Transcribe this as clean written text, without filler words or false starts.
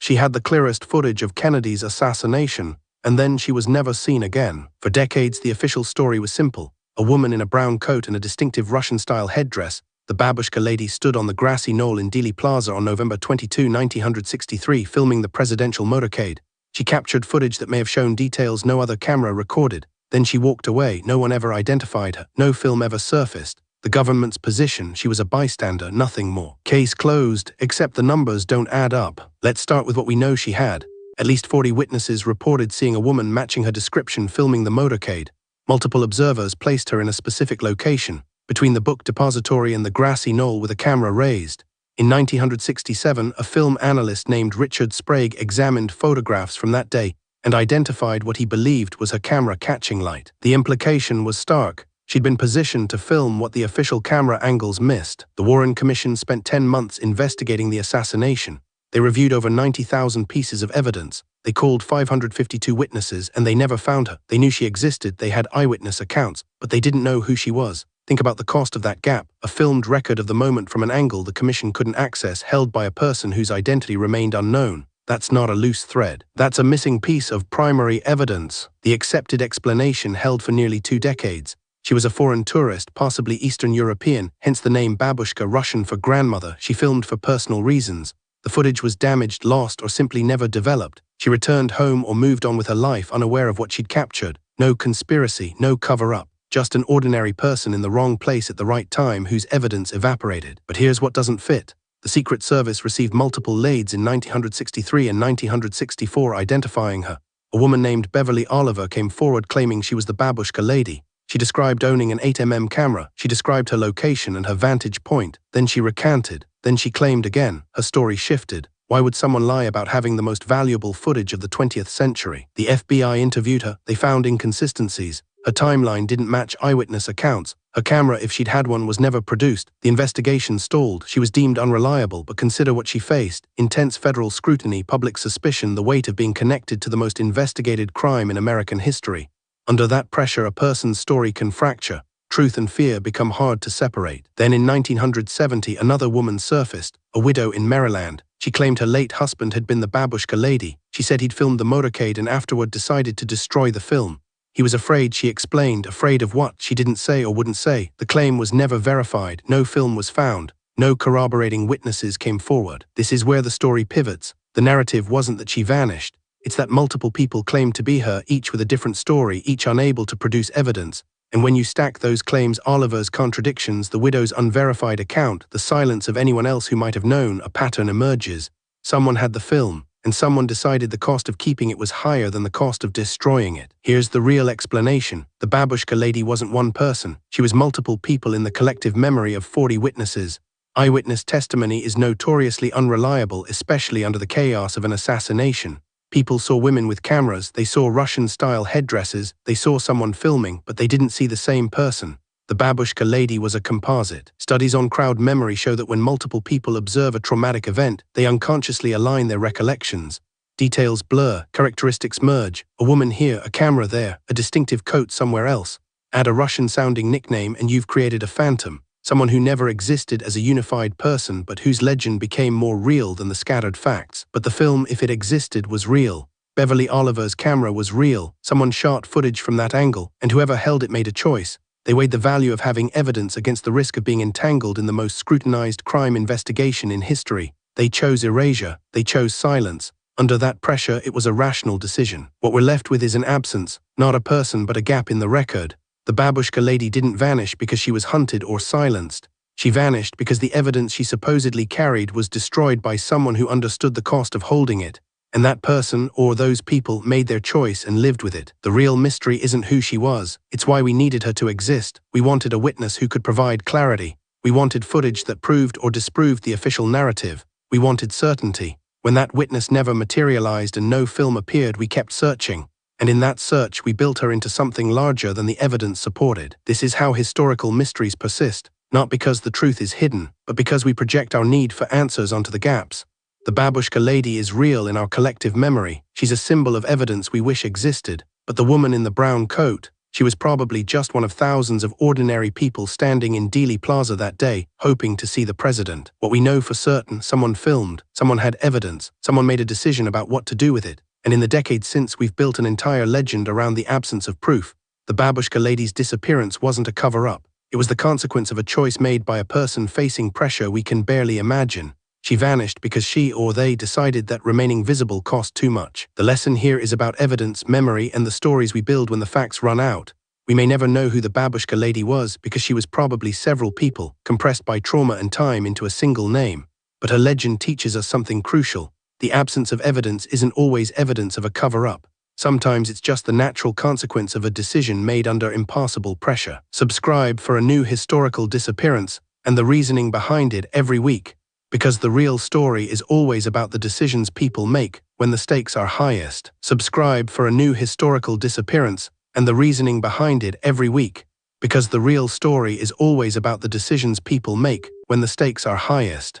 She had the clearest footage of Kennedy's assassination, and then she was never seen again. For decades, the official story was simple. A woman in a brown coat and a distinctive Russian-style headdress, the Babushka Lady, stood on the grassy knoll in Dealey Plaza on November 22, 1963, filming the presidential motorcade. She captured footage that may have shown details no other camera recorded. Then she walked away. No one ever identified her. No film ever surfaced. The government's position: she was a bystander, nothing more. Case closed, except the numbers don't add up. Let's start with what we know she had. At least 40 witnesses reported seeing a woman matching her description filming the motorcade. Multiple observers placed her in a specific location, between the book depository and the grassy knoll, with a camera raised. In 1967, a film analyst named Richard Sprague examined photographs from that day and identified what he believed was her camera catching light. The implication was stark. She'd been positioned to film what the official camera angles missed. The Warren Commission spent 10 months investigating the assassination. They reviewed over 90,000 pieces of evidence. They called 552 witnesses, and they never found her. They knew she existed, they had eyewitness accounts, but they didn't know who she was. Think about the cost of that gap: a filmed record of the moment from an angle the commission couldn't access, held by a person whose identity remained unknown. That's not a loose thread. That's a missing piece of primary evidence. The accepted explanation held for nearly 2 decades. She was a foreign tourist, possibly Eastern European, hence the name Babushka, Russian for grandmother. She filmed for personal reasons. The footage was damaged, lost, or simply never developed. She returned home or moved on with her life, unaware of what she'd captured. No conspiracy, no cover-up. Just an ordinary person in the wrong place at the right time whose evidence evaporated. But here's what doesn't fit. The Secret Service received multiple leads in 1963 and 1964 identifying her. A woman named Beverly Oliver came forward claiming she was the Babushka Lady. She described owning an 8mm camera. She described her location and her vantage point. Then she recanted. Then she claimed again. Her story shifted. Why would someone lie about having the most valuable footage of the 20th century? The FBI interviewed her. They found inconsistencies. Her timeline didn't match eyewitness accounts. Her camera, if she'd had one, was never produced. The investigation stalled. She was deemed unreliable, but consider what she faced: intense federal scrutiny, public suspicion, the weight of being connected to the most investigated crime in American history. Under that pressure, a person's story can fracture. Truth and fear become hard to separate. Then in 1970, another woman surfaced, a widow in Maryland. She claimed her late husband had been the Babushka Lady. She said he'd filmed the motorcade and afterward decided to destroy the film. He was afraid, she explained. Afraid of what? She didn't say or wouldn't say. The claim was never verified. No film was found. No corroborating witnesses came forward. This is where the story pivots. The narrative wasn't that she vanished. It's that multiple people claimed to be her, each with a different story, each unable to produce evidence. And when you stack those claims, Oliver's contradictions, the widow's unverified account, the silence of anyone else who might have known, a pattern emerges. Someone had the film, and someone decided the cost of keeping it was higher than the cost of destroying it. Here's the real explanation. The Babushka Lady wasn't one person. She was multiple people in the collective memory of 40 witnesses. Eyewitness testimony is notoriously unreliable, especially under the chaos of an assassination. People saw women with cameras, they saw Russian-style headdresses, they saw someone filming, but they didn't see the same person. The Babushka Lady was a composite. Studies on crowd memory show that when multiple people observe a traumatic event, they unconsciously align their recollections. Details blur, characteristics merge. A woman here, a camera there, a distinctive coat somewhere else. Add a Russian-sounding nickname and you've created a phantom. Someone who never existed as a unified person, but whose legend became more real than the scattered facts. But the film, if it existed, was real. Beverly Oliver's camera was real. Someone shot footage from that angle, and whoever held it made a choice. They weighed the value of having evidence against the risk of being entangled in the most scrutinized crime investigation in history. They chose erasure. They chose silence. Under that pressure, it was a rational decision. What we're left with is an absence, not a person but a gap in the record. The Babushka Lady didn't vanish because she was hunted or silenced. She vanished because the evidence she supposedly carried was destroyed by someone who understood the cost of holding it. And that person, or those people, made their choice and lived with it. The real mystery isn't who she was. It's why we needed her to exist. We wanted a witness who could provide clarity. We wanted footage that proved or disproved the official narrative. We wanted certainty. When that witness never materialized and no film appeared, we kept searching. And in that search, we built her into something larger than the evidence supported. This is how historical mysteries persist, not because the truth is hidden, but because we project our need for answers onto the gaps. The Babushka Lady is real in our collective memory. She's a symbol of evidence we wish existed. But the woman in the brown coat, She was probably just one of thousands of ordinary people standing in Dealey Plaza that day, hoping to see the president. What we know for certain, someone filmed, someone had evidence, someone made a decision about what to do with it. And in the decades since, we've built an entire legend around the absence of proof. The Babushka Lady's disappearance wasn't a cover-up. It was the consequence of a choice made by a person facing pressure we can barely imagine. She vanished because she or they decided that remaining visible cost too much. The lesson here is about evidence, memory, and the stories we build when the facts run out. We may never know who the Babushka Lady was because she was probably several people, compressed by trauma and time into a single name. But her legend teaches us something crucial. The absence of evidence isn't always evidence of a cover-up. Sometimes it's just the natural consequence of a decision made under impossible pressure. Subscribe for a new historical disappearance and the reasoning behind it every week, because the real story is always about the decisions people make when the stakes are highest. Subscribe for a new historical disappearance and the reasoning behind it every week, because the real story is always about the decisions people make when the stakes are highest.